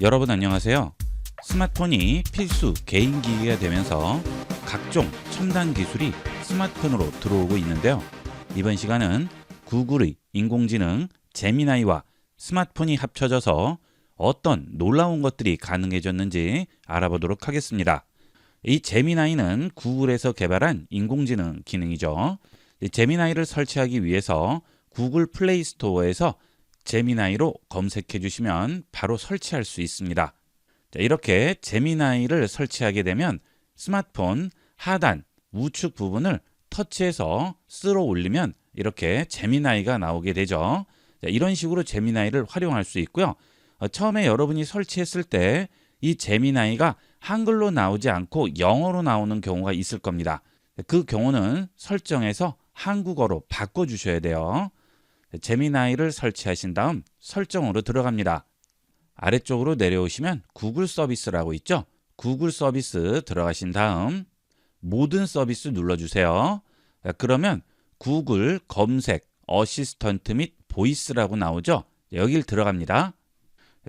여러분 안녕하세요. 스마트폰이 필수 개인 기기가 되면서 각종 첨단 기술이 스마트폰으로 들어오고 있는데요. 이번 시간은 구글의 인공지능 제미나이와 스마트폰이 합쳐져서 어떤 놀라운 것들이 가능해졌는지 알아보도록 하겠습니다. 이 제미나이는 구글에서 개발한 인공지능 기능이죠. 이 제미나이를 설치하기 위해서 구글 플레이 스토어에서 제미나이로 검색해 주시면 바로 설치할 수 있습니다. 이렇게 제미나이를 설치하게 되면 스마트폰 하단 우측 부분을 터치해서 쓸어 올리면 이렇게 제미나이가 나오게 되죠. 이런 식으로 제미나이를 활용할 수 있고요. 처음에 여러분이 설치했을 때 이 제미나이가 한글로 나오지 않고 영어로 나오는 경우가 있을 겁니다. 그 경우는 설정에서 한국어로 바꿔주셔야 돼요. 제미나이를 설치하신 다음 설정으로 들어갑니다. 아래쪽으로 내려오시면 구글 서비스라고 있죠. 구글 서비스 들어가신 다음 모든 서비스 눌러주세요. 그러면 구글 검색 어시스턴트 및 보이스라고 나오죠. 여길 들어갑니다.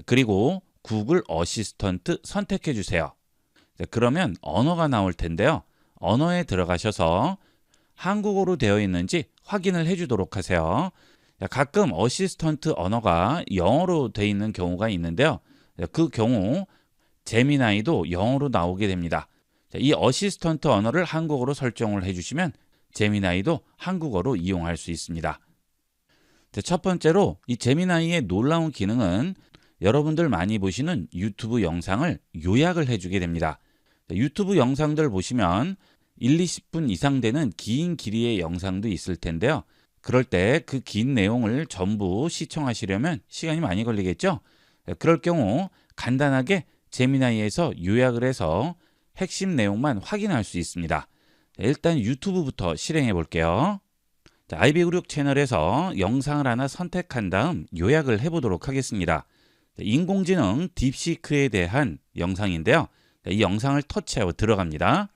그리고 구글 어시스턴트 선택해 주세요. 그러면 언어가 나올 텐데요. 언어에 들어가셔서 한국어로 되어 있는지 확인을 해주도록 하세요. 가끔 어시스턴트 언어가 영어로 되어 있는 경우가 있는데요. 그 경우 제미나이도 영어로 나오게 됩니다. 이 어시스턴트 언어를 한국어로 설정을 해주시면 제미나이도 한국어로 이용할 수 있습니다. 첫 번째로 이 제미나이의 놀라운 기능은 여러분들 많이 보시는 유튜브 영상을 요약을 해주게 됩니다. 유튜브 영상들 보시면 1, 20분 이상 되는 긴 길이의 영상도 있을 텐데요. 그럴 때 그 긴 내용을 전부 시청하시려면 시간이 많이 걸리겠죠? 그럴 경우 간단하게 제미나이에서 요약을 해서 핵심 내용만 확인할 수 있습니다. 일단 유튜브부터 실행해 볼게요. 아이비그룹 채널에서 영상을 하나 선택한 다음 요약을 해보도록 하겠습니다. 인공지능 딥시크에 대한 영상인데요. 이 영상을 터치하고 들어갑니다.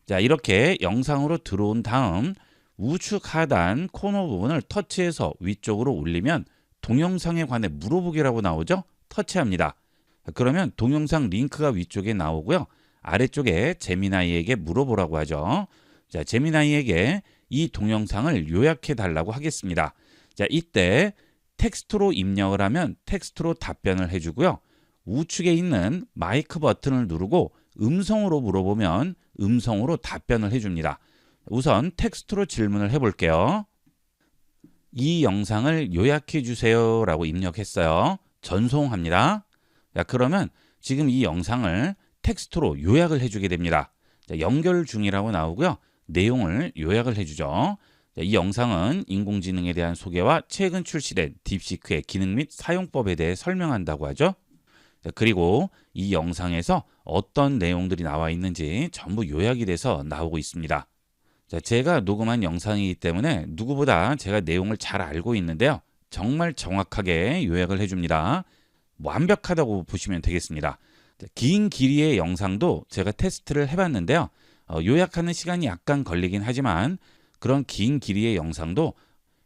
자, 이렇게 영상으로 들어온 다음 우측 하단 코너 부분을 터치해서 위쪽으로 올리면 동영상에 관해 물어보기라고 나오죠? 터치합니다. 그러면 동영상 링크가 위쪽에 나오고요. 아래쪽에 제미나이에게 물어보라고 하죠. 자, 제미나이에게 이 동영상을 요약해 달라고 하겠습니다. 자, 이때 텍스트로 입력을 하면 텍스트로 답변을 해주고요. 우측에 있는 마이크 버튼을 누르고 음성으로 물어보면 음성으로 답변을 해줍니다. 우선 텍스트로 질문을 해볼게요. 이 영상을 요약해 주세요 라고 입력했어요. 전송합니다. 자, 그러면 지금 이 영상을 텍스트로 요약을 해주게 됩니다. 자, 연결 중이라고 나오고요. 내용을 요약을 해주죠. 자, 이 영상은 인공지능에 대한 소개와 최근 출시된 딥시크의 기능 및 사용법에 대해 설명한다고 하죠. 자, 그리고 이 영상에서 어떤 내용들이 나와 있는지 전부 요약이 돼서 나오고 있습니다. 자, 제가 녹음한 영상이기 때문에 누구보다 제가 내용을 잘 알고 있는데요. 정말 정확하게 요약을 해줍니다. 완벽하다고 보시면 되겠습니다. 자, 긴 길이의 영상도 제가 테스트를 해봤는데요. 요약하는 시간이 약간 걸리긴 하지만 그런 긴 길이의 영상도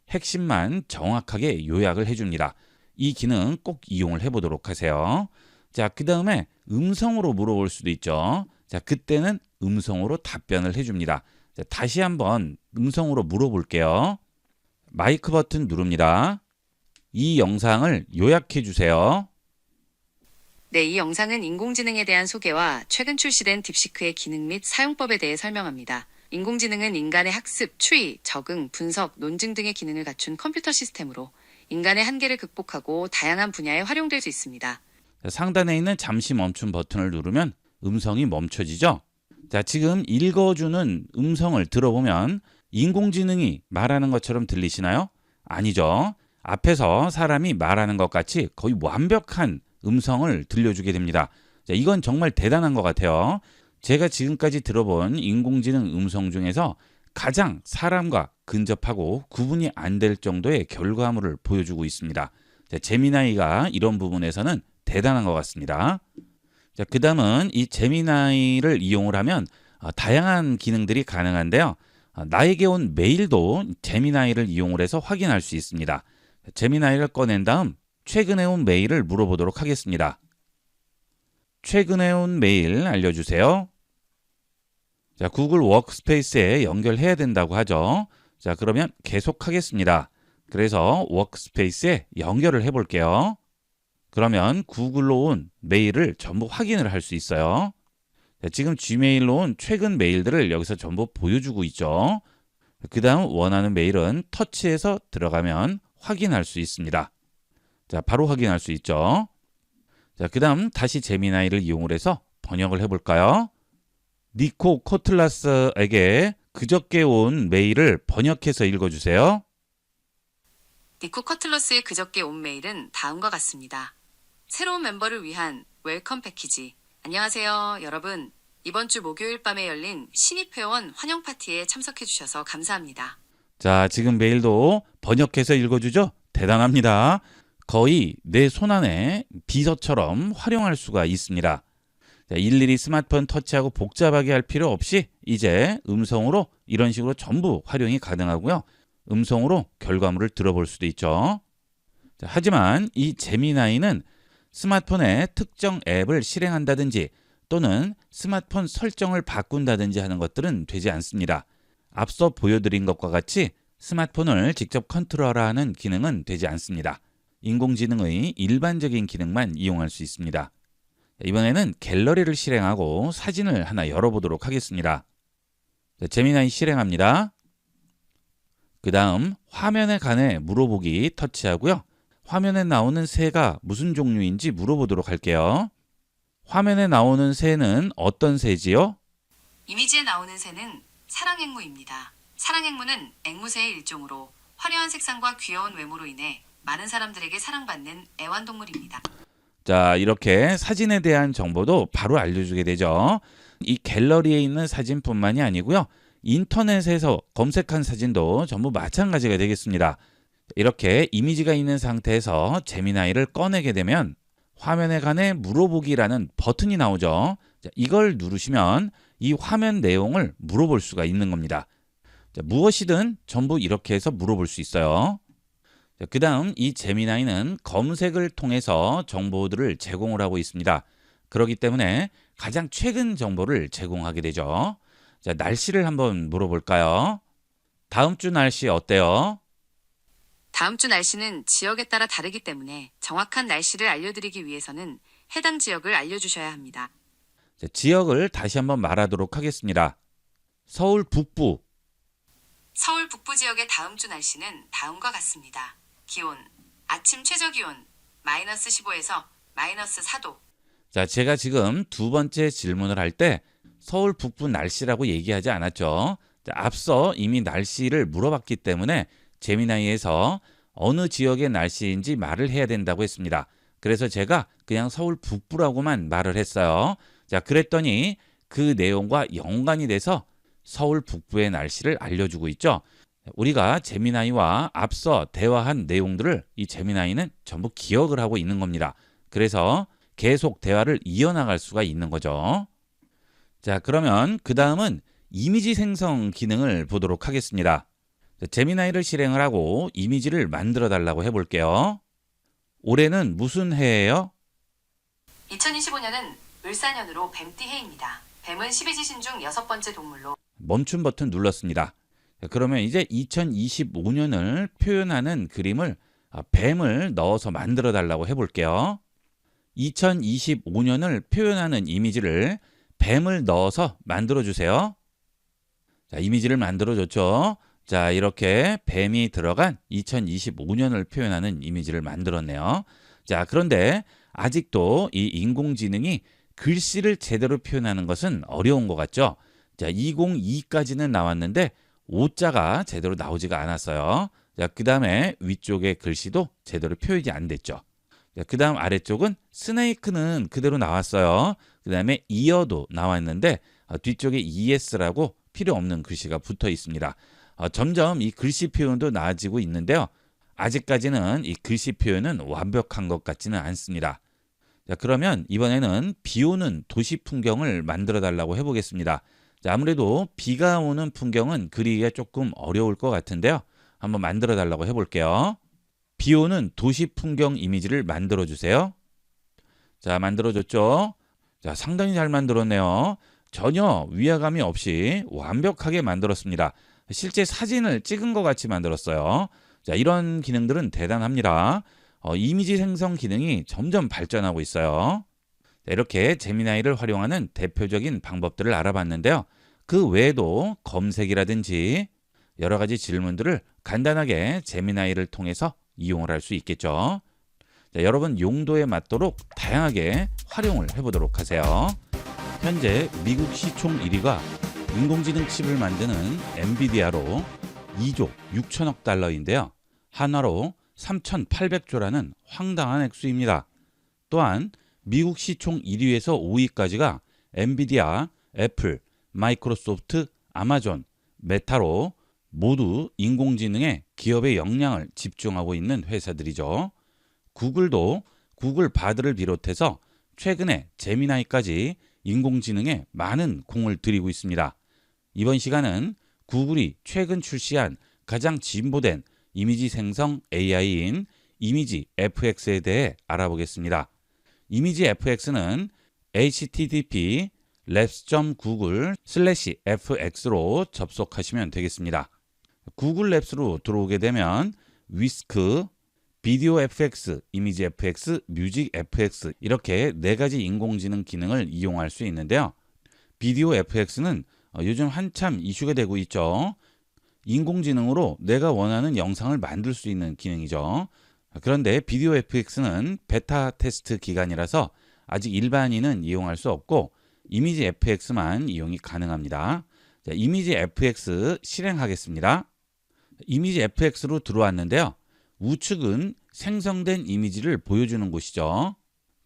핵심만 정확하게 요약을 해줍니다. 이 기능 꼭 이용을 해보도록 하세요. 자, 그 다음에 음성으로 물어볼 수도 있죠. 자, 그때는 음성으로 답변을 해줍니다. 자, 다시 한번 음성으로 물어볼게요. 마이크 버튼 누릅니다. 이 영상을 요약해 주세요. 네, 이 영상은 인공지능에 대한 소개와 최근 출시된 딥시크의 기능 및 사용법에 대해 설명합니다. 인공지능은 인간의 학습, 추리, 적응, 분석, 논증 등의 기능을 갖춘 컴퓨터 시스템으로 인간의 한계를 극복하고 다양한 분야에 활용될 수 있습니다. 상단에 있는 잠시 멈춤 버튼을 누르면 음성이 멈춰지죠. 자, 지금 읽어주는 음성을 들어보면 인공지능이 말하는 것처럼 들리시나요? 아니죠. 앞에서 사람이 말하는 것 같이 거의 완벽한 음성을 들려주게 됩니다. 자, 이건 정말 대단한 것 같아요. 제가 지금까지 들어본 인공지능 음성 중에서 가장 사람과 근접하고 구분이 안 될 정도의 결과물을 보여주고 있습니다. 자, 제미나이가 이런 부분에서는 대단한 것 같습니다. 자, 그 다음은 이 제미나이를 이용을 하면 다양한 기능들이 가능한데요. 나에게 온 메일도 제미나이를 이용을 해서 확인할 수 있습니다. 제미나이를 꺼낸 다음 최근에 온 메일을 물어보도록 하겠습니다. 최근에 온 메일 알려주세요. 자, 구글 워크스페이스에 연결해야 된다고 하죠. 자, 그러면 계속하겠습니다. 그래서 워크스페이스에 연결을 해볼게요. 그러면 구글로 온 메일을 전부 확인을 할 수 있어요. 자, 지금 지메일로 온 최근 메일들을 여기서 전부 보여주고 있죠. 그 다음 원하는 메일은 터치해서 들어가면 확인할 수 있습니다. 자, 바로 확인할 수 있죠. 자, 그 다음 다시 제미나이를 이용을 해서 번역을 해볼까요? 니코 코틀라스에게 그저께 온 메일을 번역해서 읽어주세요. 니코 커틀러스의 그저께 온 메일은 다음과 같습니다. 새로운 멤버를 위한 웰컴 패키지. 안녕하세요, 여러분. 이번 주 목요일 밤에 열린 신입 회원 환영 파티에 참석해 주셔서 감사합니다. 자, 지금 메일도 번역해서 읽어주죠? 대단합니다. 거의 내 손안에 비서처럼 활용할 수가 있습니다. 자, 일일이 스마트폰 터치하고 복잡하게 할 필요 없이 이제 음성으로 이런 식으로 전부 활용이 가능하고요. 음성으로 결과물을 들어볼 수도 있죠. 자, 하지만 이 제미나이는 스마트폰에 특정 앱을 실행한다든지 또는 스마트폰 설정을 바꾼다든지 하는 것들은 되지 않습니다. 앞서 보여드린 것과 같이 스마트폰을 직접 컨트롤하는 기능은 되지 않습니다. 인공지능의 일반적인 기능만 이용할 수 있습니다. 이번에는 갤러리를 실행하고 사진을 하나 열어보도록 하겠습니다. 자, 제미나이 실행합니다. 그 다음 화면에 관해 물어보기 터치하고요. 화면에 나오는 새가 무슨 종류인지 물어보도록 할게요. 화면에 나오는 새는 어떤 새지요? 이미지에 나오는 새는 사랑앵무입니다. 사랑앵무는 앵무새의 일종으로 화려한 색상과 귀여운 외모로 인해 많은 사람들에게 사랑받는 애완동물입니다. 자, 이렇게 사진에 대한 정보도 바로 알려주게 되죠. 이 갤러리에 있는 사진뿐만이 아니고요. 인터넷에서 검색한 사진도 전부 마찬가지가 되겠습니다. 이렇게 이미지가 있는 상태에서 제미나이를 꺼내게 되면 화면에 관해 물어보기라는 버튼이 나오죠. 자, 이걸 누르시면 이 화면 내용을 물어볼 수가 있는 겁니다. 자, 무엇이든 전부 이렇게 해서 물어볼 수 있어요. 그 다음 이 제미나이는 검색을 통해서 정보들을 제공을 하고 있습니다. 그렇기 때문에 가장 최근 정보를 제공하게 되죠. 자, 날씨를 한번 물어볼까요? 다음 주 날씨 어때요? 다음 주 날씨는 지역에 따라 다르기 때문에 정확한 날씨를 알려드리기 위해서는 해당 지역을 알려주셔야 합니다. 자, 지역을 다시 한번 말하도록 하겠습니다. 서울 북부. 서울 북부 지역의 다음 주 날씨는 다음과 같습니다. 기온, 아침 최저 기온 마이너스 15에서 마이너스 4도. 자, 제가 지금 두 번째 질문을 할 때 서울 북부 날씨라고 얘기하지 않았죠. 자, 앞서 이미 날씨를 물어봤기 때문에 제미나이에서 어느 지역의 날씨인지 말을 해야 된다고 했습니다. 그래서 제가 그냥 서울 북부라고만 말을 했어요. 자, 그랬더니 그 내용과 연관이 돼서 서울 북부의 날씨를 알려주고 있죠. 우리가 제미나이와 앞서 대화한 내용들을 이 제미나이는 전부 기억을 하고 있는 겁니다. 그래서 계속 대화를 이어나갈 수가 있는 거죠. 자, 그러면 그 다음은 이미지 생성 기능을 보도록 하겠습니다. 자, 제미나이를 실행을 하고 이미지를 만들어 달라고 해볼게요. 올해는 무슨 해예요? 2025년은 을사년으로 뱀띠 해입니다. 뱀은 12지신 중 6번째 동물로 멈춤 버튼 눌렀습니다. 자, 그러면 이제 2025년을 표현하는 그림을 뱀을 넣어서 만들어 달라고 해볼게요. 2025년을 표현하는 이미지를 뱀을 넣어서 만들어 주세요. 자, 이미지를 만들어 줬죠. 자, 이렇게 뱀이 들어간 2025년을 표현하는 이미지를 만들었네요. 자, 그런데 아직도 이 인공지능이 글씨를 제대로 표현하는 것은 어려운 것 같죠? 자, 2022까지는 나왔는데 오자가 제대로 나오지가 않았어요. 자, 그 다음에 위쪽의 글씨도 제대로 표현이 안 됐죠. 자, 그 다음 아래쪽은 스네이크는 그대로 나왔어요. 그 다음에 이어도 나왔는데 뒤쪽에 ES라고 필요 없는 글씨가 붙어 있습니다. 점점 이 글씨 표현도 나아지고 있는데요. 아직까지는 이 글씨 표현은 완벽한 것 같지는 않습니다. 자, 그러면 이번에는 비 오는 도시 풍경을 만들어 달라고 해보겠습니다. 자, 아무래도 비가 오는 풍경은 그리기가 조금 어려울 것 같은데요. 한번 만들어 달라고 해볼게요. 비 오는 도시 풍경 이미지를 만들어 주세요. 자, 만들어 줬죠. 자, 상당히 잘 만들었네요. 전혀 위화감이 없이 완벽하게 만들었습니다. 실제 사진을 찍은 것 같이 만들었어요. 자, 이런 기능들은 대단합니다. 이미지 생성 기능이 점점 발전하고 있어요. 자, 이렇게 제미나이를 활용하는 대표적인 방법들을 알아봤는데요. 그 외에도 검색이라든지 여러 가지 질문들을 간단하게 제미나이를 통해서 이용을 할 수 있겠죠. 자, 여러분 용도에 맞도록 다양하게 활용을 해보도록 하세요. 현재 미국 시총 1위가 인공지능 칩을 만드는 엔비디아로 2조 6천억 달러인데요. 한화로 3,800조라는 황당한 액수입니다. 또한 미국 시총 1위에서 5위까지가 엔비디아, 애플, 마이크로소프트, 아마존, 메타로 모두 인공지능에 기업의 역량을 집중하고 있는 회사들이죠. 구글도 구글 바드를 비롯해서 최근에 제미나이까지 인공지능에 많은 공을 들이고 있습니다. 이번 시간은 구글이 최근 출시한 가장 진보된 이미지 생성 AI인 이미지 FX에 대해 알아보겠습니다. 이미지 FX는 http labs.google/fx로 접속하시면 되겠습니다. 구글 랩스로 들어오게 되면 위스크, 비디오 FX, 이미지 FX, 뮤직 FX 이렇게 4가지 인공지능 기능을 이용할 수 있는데요. 비디오 FX는 요즘 한참 이슈가 되고 있죠. 인공지능으로 내가 원하는 영상을 만들 수 있는 기능이죠. 그런데 비디오 FX는 베타 테스트 기간이라서 아직 일반인은 이용할 수 없고 이미지 FX만 이용이 가능합니다. 자, 이미지 FX 실행하겠습니다. 이미지 FX로 들어왔는데요. 우측은 생성된 이미지를 보여주는 곳이죠.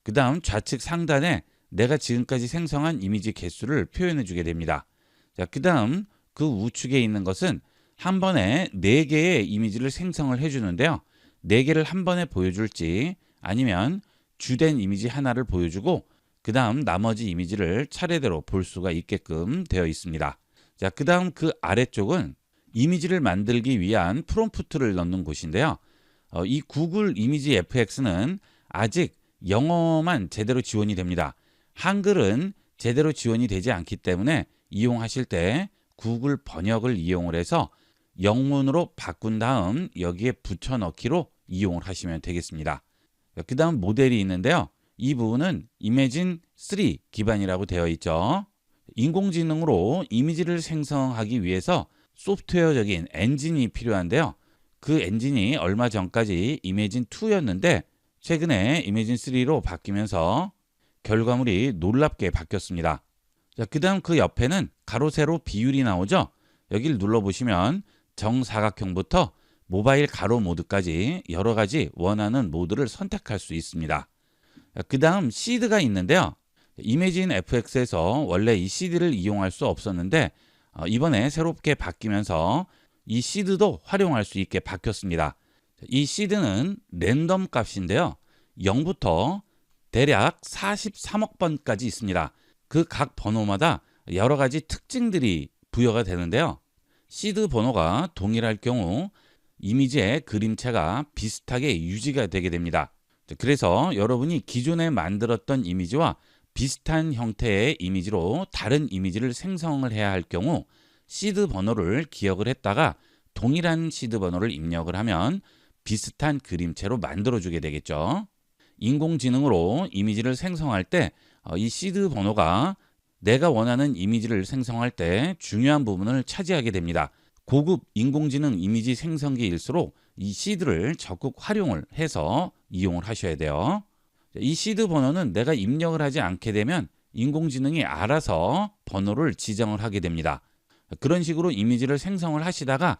그 다음 좌측 상단에 내가 지금까지 생성한 이미지 개수를 표현해 주게 됩니다. 자, 그 다음 그 우측에 있는 것은 한 번에 4개의 이미지를 생성을 해주는데요. 4개를 한 번에 보여줄지 아니면 주된 이미지 하나를 보여주고 그 다음 나머지 이미지를 차례대로 볼 수가 있게끔 되어 있습니다. 자, 그 다음 그 아래쪽은 이미지를 만들기 위한 프롬프트를 넣는 곳인데요. 이 구글 이미지 FX는 아직 영어만 제대로 지원이 됩니다. 한글은 제대로 지원이 되지 않기 때문에 이용하실 때 구글 번역을 이용을 해서 영문으로 바꾼 다음 여기에 붙여넣기로 이용을 하시면 되겠습니다. 그 다음 모델이 있는데요. 이 부분은 이미진 3 기반이라고 되어 있죠. 인공지능으로 이미지를 생성하기 위해서 소프트웨어적인 엔진이 필요한데요. 그 엔진이 얼마 전까지 이미진 2였는데 최근에 이미진 3로 바뀌면서 결과물이 놀랍게 바뀌었습니다. 자, 그 다음 그 옆에는 가로 세로 비율이 나오죠. 여기를 눌러보시면 정사각형부터 모바일 가로 모드까지 여러 가지 원하는 모드를 선택할 수 있습니다. 그 다음 시드가 있는데요. 이미진 FX에서 원래 이 시드를 이용할 수 없었는데 이번에 새롭게 바뀌면서 이 시드도 활용할 수 있게 바뀌었습니다. 이 시드는 랜덤 값인데요. 0부터 대략 43억 번까지 있습니다. 그 각 번호마다 여러 가지 특징들이 부여가 되는데요. 시드 번호가 동일할 경우 이미지의 그림체가 비슷하게 유지가 되게 됩니다. 그래서 여러분이 기존에 만들었던 이미지와 비슷한 형태의 이미지로 다른 이미지를 생성을 해야 할 경우 시드 번호를 기억을 했다가 동일한 시드 번호를 입력을 하면 비슷한 그림체로 만들어주게 되겠죠. 인공지능으로 이미지를 생성할 때 이 시드 번호가 내가 원하는 이미지를 생성할 때 중요한 부분을 차지하게 됩니다. 고급 인공지능 이미지 생성기일수록 이 시드를 적극 활용을 해서 이용을 하셔야 돼요. 이 시드 번호는 내가 입력을 하지 않게 되면 인공지능이 알아서 번호를 지정을 하게 됩니다. 그런 식으로 이미지를 생성을 하시다가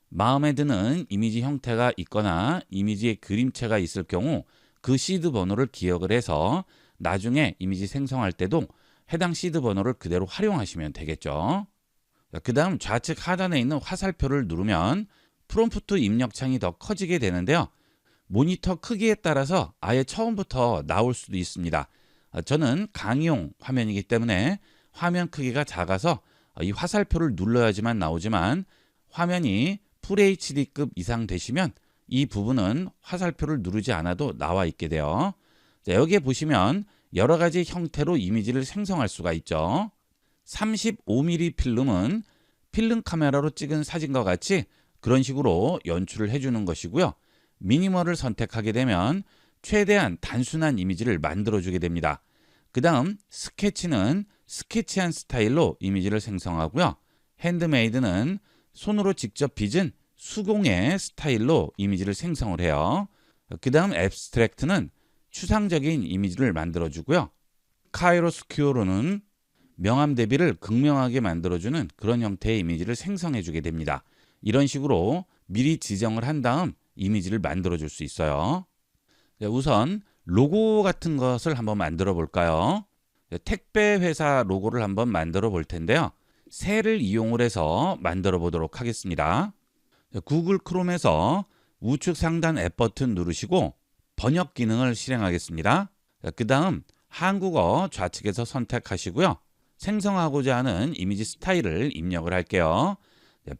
마음에 드는 이미지 형태가 있거나 이미지의 그림체가 있을 경우 그 시드 번호를 기억을 해서 나중에 이미지 생성할 때도 해당 시드 번호를 그대로 활용하시면 되겠죠. 그 다음 좌측 하단에 있는 화살표를 누르면 프롬프트 입력창이 더 커지게 되는데요. 모니터 크기에 따라서 아예 처음부터 나올 수도 있습니다. 저는 강의용 화면이기 때문에 화면 크기가 작아서 이 화살표를 눌러야지만 나오지만 화면이 FHD급 이상 되시면 이 부분은 화살표를 누르지 않아도 나와 있게 돼요. 자, 여기에 보시면 여러 가지 형태로 이미지를 생성할 수가 있죠. 35mm 필름은 필름 카메라로 찍은 사진과 같이 그런 식으로 연출을 해주는 것이고요. 미니멀을 선택하게 되면 최대한 단순한 이미지를 만들어주게 됩니다. 그 다음 스케치는 스케치한 스타일로 이미지를 생성하고요. 핸드메이드는 손으로 직접 빚은 수공예 스타일로 이미지를 생성을 해요. 그 다음 앱스트랙트는 추상적인 이미지를 만들어주고요. 카이로스큐어로는 명암 대비를 극명하게 만들어주는 그런 형태의 이미지를 생성해주게 됩니다. 이런 식으로 미리 지정을 한 다음 이미지를 만들어줄 수 있어요. 우선 로고 같은 것을 한번 만들어 볼까요? 택배 회사 로고를 한번 만들어 볼 텐데요. 셀을 이용을 해서 만들어 보도록 하겠습니다. 구글 크롬에서 우측 상단 앱 버튼 누르시고 번역 기능을 실행하겠습니다. 그 다음 한국어 좌측에서 선택하시고요. 생성하고자 하는 이미지 스타일을 입력을 할게요.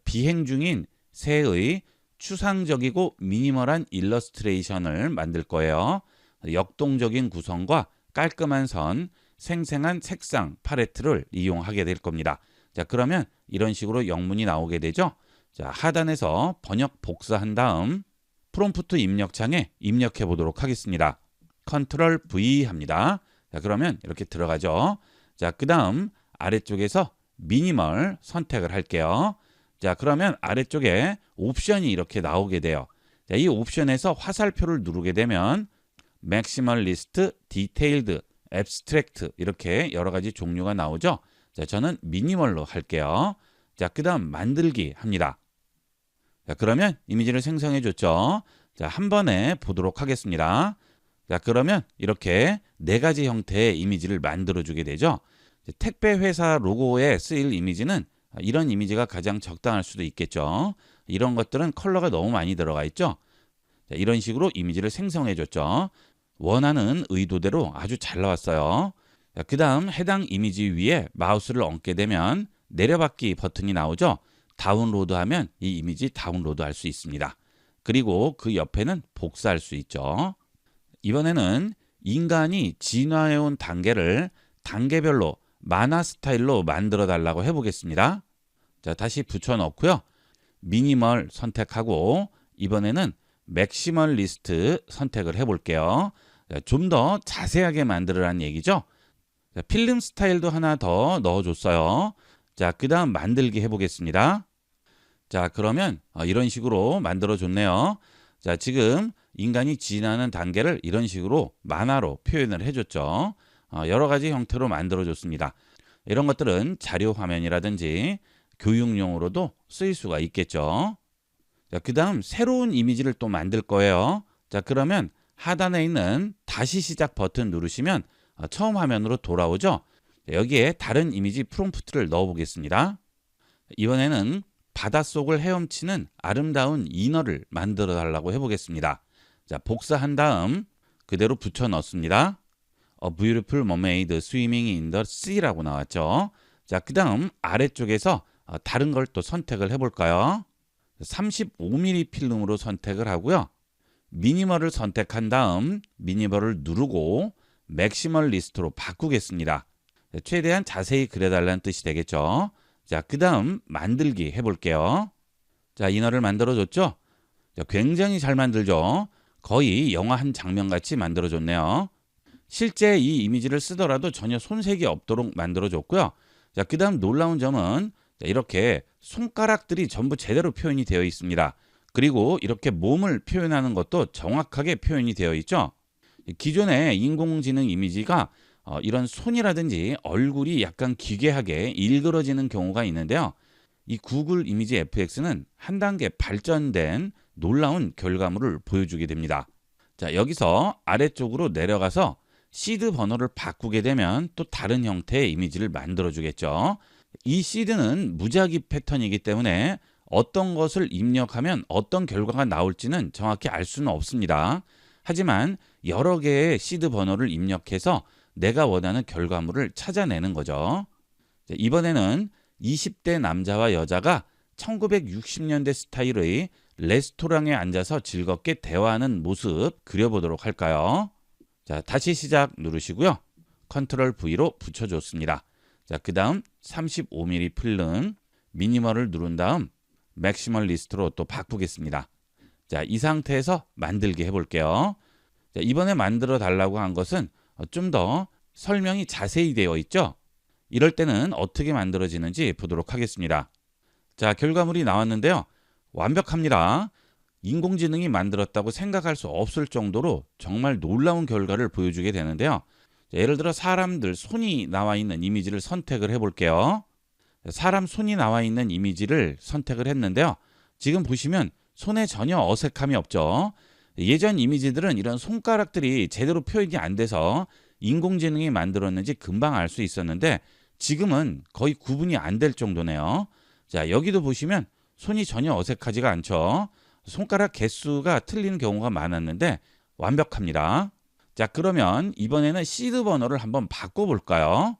비행 중인 새의 추상적이고 미니멀한 일러스트레이션을 만들 거예요. 역동적인 구성과 깔끔한 선, 생생한 색상 팔레트를 이용하게 될 겁니다. 자, 그러면 이런 식으로 영문이 나오게 되죠. 자, 하단에서 번역 복사한 다음 프롬프트 입력창에 입력해 보도록 하겠습니다. 컨트롤 V 합니다. 자, 그러면 이렇게 들어가죠. 자, 그 다음 아래쪽에서 미니멀 선택을 할게요. 자, 그러면 아래쪽에 옵션이 이렇게 나오게 돼요. 자, 이 옵션에서 화살표를 누르게 되면 맥시멀리스트, 디테일드, 앱스트랙트 이렇게 여러 가지 종류가 나오죠. 자, 저는 미니멀로 할게요. 자, 그 다음 만들기 합니다. 자, 그러면 이미지를 생성해 줬죠. 자, 한 번에 보도록 하겠습니다. 자, 그러면 이렇게 네 가지 형태의 이미지를 만들어 주게 되죠. 택배 회사 로고에 쓰일 이미지는 이런 이미지가 가장 적당할 수도 있겠죠. 이런 것들은 컬러가 너무 많이 들어가 있죠. 자, 이런 식으로 이미지를 생성해 줬죠. 원하는 의도대로 아주 잘 나왔어요. 그 다음 해당 이미지 위에 마우스를 얹게 되면 내려받기 버튼이 나오죠. 다운로드하면 이 이미지 다운로드 할 수 있습니다. 그리고 그 옆에는 복사할 수 있죠. 이번에는 인간이 진화해온 단계를 단계별로 만화 스타일로 만들어 달라고 해보겠습니다. 자, 다시 붙여 넣고요. 미니멀 선택하고 이번에는 맥시멀리스트 선택을 해볼게요. 좀 더 자세하게 만들으라는 얘기죠. 자, 필름 스타일도 하나 더 넣어줬어요. 자, 그 다음 만들기 해보겠습니다. 자, 그러면 이런 식으로 만들어줬네요. 자, 지금 인간이 진화하는 단계를 이런 식으로 만화로 표현을 해줬죠. 여러 가지 형태로 만들어줬습니다. 이런 것들은 자료 화면이라든지 교육용으로도 쓰일 수가 있겠죠. 자, 그 다음 새로운 이미지를 또 만들 거예요. 자, 그러면 하단에 있는 다시 시작 버튼 누르시면 처음 화면으로 돌아오죠. 여기에 다른 이미지 프롬프트를 넣어 보겠습니다. 이번에는 바닷속을 헤엄치는 아름다운 인어를 만들어 달라고 해보겠습니다. 자, 복사한 다음 그대로 붙여 넣습니다. A beautiful mermaid swimming in the sea라고 나왔죠. 자, 그 다음 아래쪽에서 다른 걸 또 선택을 해볼까요? 35mm 필름으로 선택을 하고요. 미니멀을 선택한 다음 미니멀을 누르고 맥시멀리스트로 바꾸겠습니다. 최대한 자세히 그려달라는 뜻이 되겠죠. 자, 그 다음 만들기 해볼게요. 자, 인어를 만들어줬죠? 자, 굉장히 잘 만들죠? 거의 영화 한 장면같이 만들어줬네요. 실제 이 이미지를 쓰더라도 전혀 손색이 없도록 만들어줬고요. 자, 그 다음 놀라운 점은 이렇게 손가락들이 전부 제대로 표현이 되어 있습니다. 그리고 이렇게 몸을 표현하는 것도 정확하게 표현이 되어 있죠. 기존의 인공지능 이미지가 이런 손이라든지 얼굴이 약간 기괴하게 일그러지는 경우가 있는데요. 이 구글 이미지 FX는 한 단계 발전된 놀라운 결과물을 보여주게 됩니다. 자, 여기서 아래쪽으로 내려가서 시드 번호를 바꾸게 되면 또 다른 형태의 이미지를 만들어 주겠죠. 이 시드는 무작위 패턴이기 때문에 어떤 것을 입력하면 어떤 결과가 나올지는 정확히 알 수는 없습니다. 하지만 여러 개의 시드 번호를 입력해서 내가 원하는 결과물을 찾아내는 거죠. 이번에는 20대 남자와 여자가 1960년대 스타일의 레스토랑에 앉아서 즐겁게 대화하는 모습 그려보도록 할까요? 자, 다시 시작 누르시고요. 컨트롤 V로 붙여줬습니다. 자, 그 다음 35mm 필름 미니멀을 누른 다음 맥시멀리스트로 또 바꾸겠습니다. 자, 이 상태에서 만들기 해볼게요. 자, 이번에 만들어 달라고 한 것은 좀 더 설명이 자세히 되어 있죠. 이럴 때는 어떻게 만들어지는지 보도록 하겠습니다. 자, 결과물이 나왔는데요. 완벽합니다. 인공지능이 만들었다고 생각할 수 없을 정도로 정말 놀라운 결과를 보여주게 되는데요. 자, 예를 들어 사람들 손이 나와 있는 이미지를 선택을 해볼게요. 사람 손이 나와 있는 이미지를 선택을 했는데요. 지금 보시면 손에 전혀 어색함이 없죠. 예전 이미지들은 이런 손가락들이 제대로 표현이 안 돼서 인공지능이 만들었는지 금방 알 수 있었는데 지금은 거의 구분이 안 될 정도네요. 자, 여기도 보시면 손이 전혀 어색하지가 않죠. 손가락 개수가 틀리는 경우가 많았는데 완벽합니다. 자, 그러면 이번에는 시드 번호를 한번 바꿔볼까요?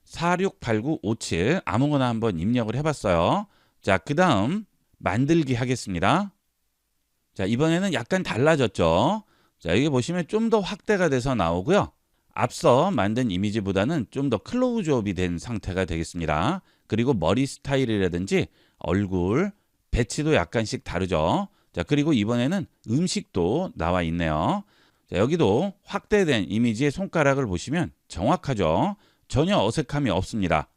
468957 아무거나 한번 입력을 해봤어요. 자, 그 다음 만들기 하겠습니다. 자, 이번에는 약간 달라졌죠. 자, 여기 보시면 좀 더 확대가 돼서 나오고요. 앞서 만든 이미지보다는 좀 더 클로즈업이 된 상태가 되겠습니다. 그리고 머리 스타일이라든지 얼굴, 배치도 약간씩 다르죠. 자, 그리고 이번에는 음식도 나와 있네요. 자, 여기도 확대된 이미지의 손가락을 보시면 정확하죠. 전혀 어색함이 없습니다.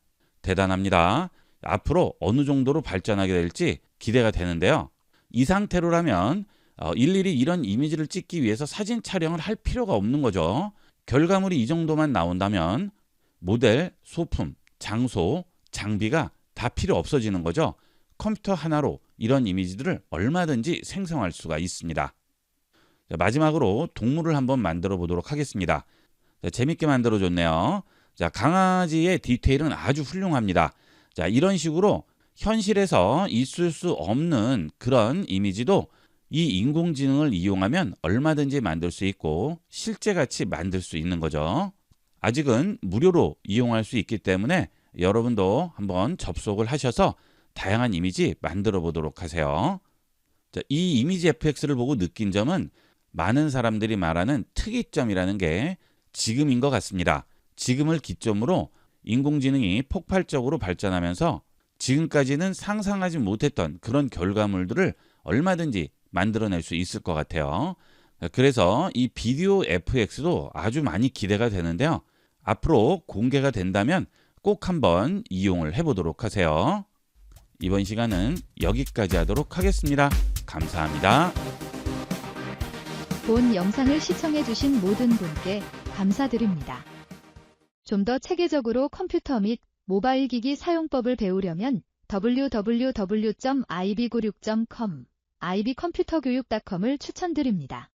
대단합니다. 앞으로 어느 정도로 발전하게 될지 기대가 되는데요. 이 상태로라면 일일이 이런 이미지를 찍기 위해서 사진 촬영을 할 필요가 없는 거죠. 결과물이 이 정도만 나온다면 모델, 소품, 장소, 장비가 다 필요 없어지는 거죠. 컴퓨터 하나로 이런 이미지들을 얼마든지 생성할 수가 있습니다. 자, 마지막으로 동물을 한번 만들어 보도록 하겠습니다. 자, 재밌게 만들어 줬네요. 자, 강아지의 디테일은 아주 훌륭합니다. 자, 이런 식으로 현실에서 있을 수 없는 그런 이미지도 이 인공지능을 이용하면 얼마든지 만들 수 있고 실제같이 만들 수 있는 거죠. 아직은 무료로 이용할 수 있기 때문에 여러분도 한번 접속을 하셔서 다양한 이미지 만들어 보도록 하세요. 자, 이 이미지 FX를 보고 느낀 점은 많은 사람들이 말하는 특이점이라는 게 지금인 것 같습니다. 지금을 기점으로 인공지능이 폭발적으로 발전하면서 지금까지는 상상하지 못했던 그런 결과물들을 얼마든지 만들어낼 수 있을 것 같아요. 그래서 이 비디오 FX도 아주 많이 기대가 되는데요. 앞으로 공개가 된다면 꼭 한번 이용을 해보도록 하세요. 이번 시간은 여기까지 하도록 하겠습니다. 감사합니다. 본 영상을 시청해주신 모든 분께 감사드립니다. 좀 더 체계적으로 컴퓨터 및 모바일 기기 사용법을 배우려면 www.ib96.com, ib컴퓨터교육.com을 추천드립니다.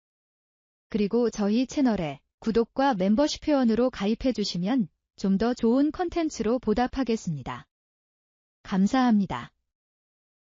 그리고 저희 채널에 구독과 멤버십 회원으로 가입해주시면 좀 더 좋은 컨텐츠로 보답하겠습니다. 감사합니다.